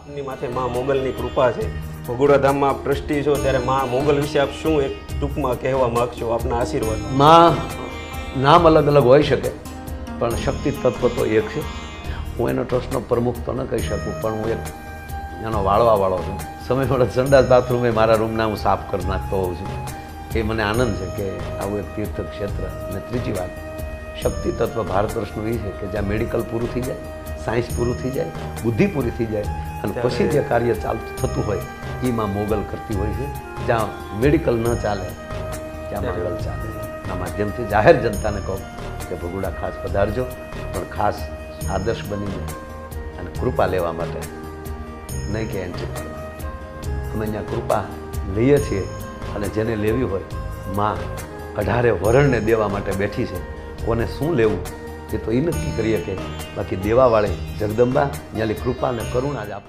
આપની માથે મા મોગલની કૃપા છે. ભગોડા ધામમાં આપ ટ્રસ્ટી છો, ત્યારે મા મોગલ વિશે આપ શું એક ટૂંકમાં કહેવા માગશો? આપના આશીર્વાદ. માં નામ અલગ અલગ હોઈ શકે, પણ શક્તિ તત્વ તો એક છે. હું એનો ટ્રસ્ટનો પ્રમુખ તો ન કહી શકું, પણ હું એક એનો વાળવાવાળો છું. સમય મળે સંડાસ બાથરૂમે મારા રૂમના હું સાફ કરી નાખતો હોઉં છું. એ મને આનંદ છે કે આવું એક તીર્થ ક્ષેત્ર. અને ત્રીજી વાત, શક્તિ તત્વ ભારત વર્ષનું એ છે કે જ્યાં મેડિકલ પૂરું થઈ જાય, સાયન્સ પૂરું થઈ જાય, બુદ્ધિ પૂરી થઈ જાય, અને પછી જે કાર્ય ચાલતું થતું હોય એમાં મોગલ કરતી હોય છે. જ્યાં મેડિકલ ન ચાલે ત્યાં મોગલ ચાલે. આ માધ્યમથી જાહેર જનતાને કહું કે ભગોડા ખાસ પધારજો, પણ ખાસ આદર્શ બનીને અને કૃપા લેવા માટે, નહીં કે એન્ટ્રી કરવા. અમે અહીંયા કૃપા લઈએ છીએ, અને જેને લેવી હોય માં 18 વરણને દેવા માટે બેઠી છે. કોને શું લેવું એ તો એ નક્કી કરીએ કે બાકી દેવાવાળી જગદંબા ત્યાંની કૃપા અને કરુણા જ આપે.